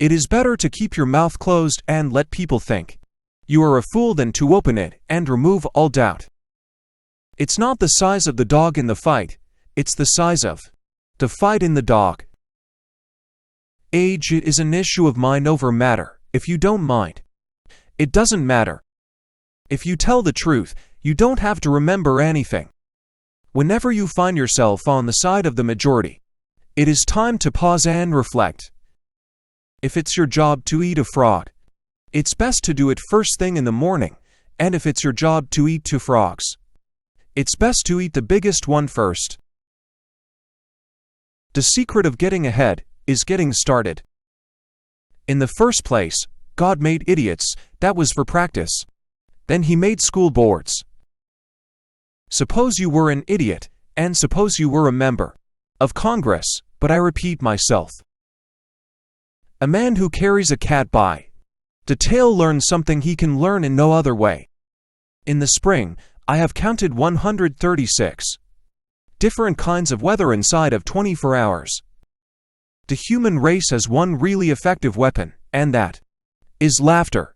It is better to keep your mouth closed and let people think you are a fool than to open it and remove all doubt. It's not the size of the dog in the fight, it's the size of the fight in the dog. Age is an issue of mind over matter. If you don't mind, it doesn't matter. If you tell the truth, you don't have to remember anything. Whenever you find yourself on the side of the majority, it is time to pause and reflect. If it's your job to eat a frog, it's best to do it first thing in the morning, and if it's your job to eat 2 frogs, it's best to eat the biggest one first. The secret of getting ahead is getting started. In the first place, God made idiots, that was for practice. Then He made school boards. Suppose you were an idiot, and suppose you were a member of Congress, but I repeat myself. A man who carries a cat by the tail learns something he can learn in no other way. In the spring, I have counted 136 different kinds of weather inside of 24 hours. The human race has one really effective weapon, and that is laughter.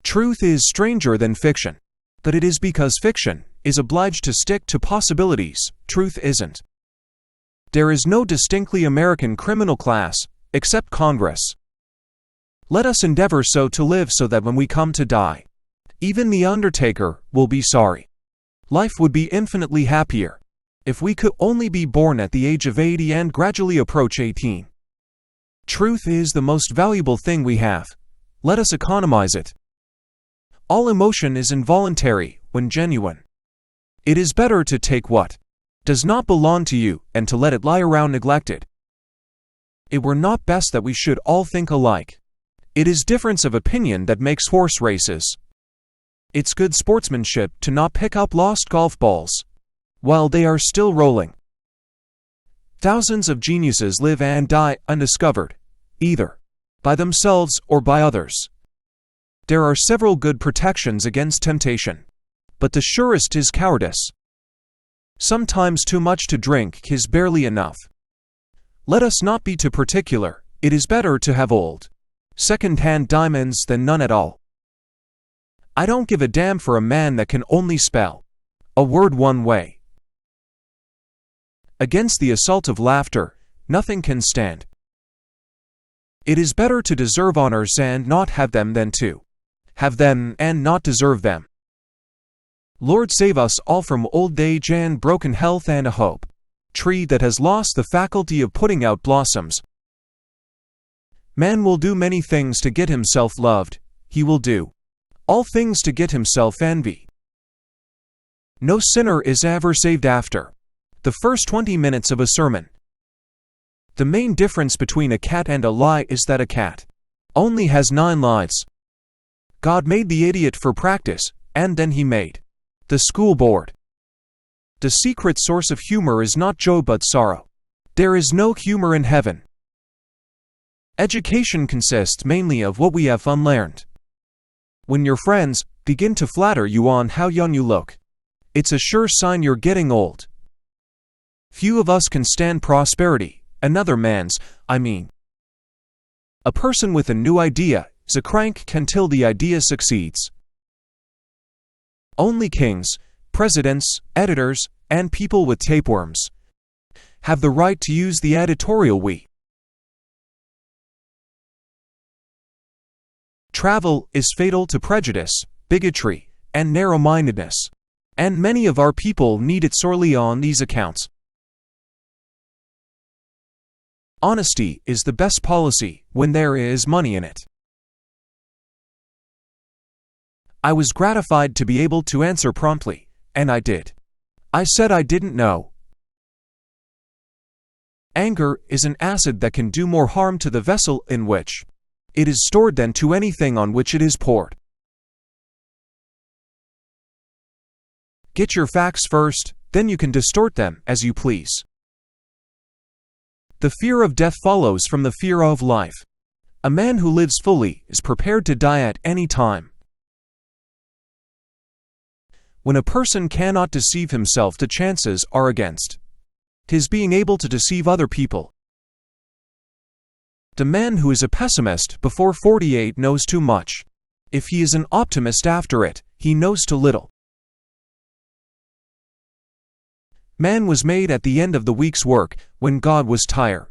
Truth is stranger than fiction, but it is because fiction is obliged to stick to possibilities, truth isn't. There is no distinctly American criminal class, except Congress. Let us endeavor so to live so that when we come to die, even the undertaker will be sorry. Life would be infinitely happier if we could only be born at the age of 80 and gradually approach 18. Truth is the most valuable thing we have. Let us economize it. All emotion is involuntary when genuine. It is better to take what does not belong to you and to let it lie around neglected. It were not best that we should all think alike. It is difference of opinion that makes horse races. It's good sportsmanship to not pick up lost golf balls while they are still rolling. Thousands of geniuses live and die undiscovered, either by themselves or by others. There are several good protections against temptation, but the surest is cowardice. Sometimes too much to drink is barely enough. Let us not be too particular. It is better to have old, second-hand diamonds than none at all. I don't give a damn for a man that can only spell a word one way. Against the assault of laughter, nothing can stand. It is better to deserve honors and not have them than to have them and not deserve them. Lord, save us all from old age and broken health and a hope tree that has lost the faculty of putting out blossoms. Man will do many things to get himself loved. He will do all things to get himself envy. No sinner is ever saved after the first 20 minutes of a sermon. The main difference between a cat and a lie is that a cat only has 9 lives. God made the idiot for practice, and then He made the school board. The secret source of humor is not joy but sorrow. There is no humor in heaven. Education consists mainly of what we have unlearned. When your friends begin to flatter you on how young you look, it's a sure sign you're getting old. Few of us can stand prosperity, another man's, I mean. A person with a new idea is a crank can till the idea succeeds. Only kings, presidents, editors, and people with tapeworms have the right to use the editorial we. Travel is fatal to prejudice, bigotry, and narrow-mindedness, and many of our people need it sorely on these accounts. Honesty is the best policy when there is money in it. I was gratified to be able to answer promptly, and I did. I said I didn't know. Anger is an acid that can do more harm to the vessel in which it is stored than to anything on which it is poured. Get your facts first, then you can distort them as you please. The fear of death follows from the fear of life. A man who lives fully is prepared to die at any time. When a person cannot deceive himself, the chances are against his being able to deceive other people. The man who is a pessimist before 48 knows too much. If he is an optimist after it, he knows too little. Man was made at the end of the week's work, when God was tired.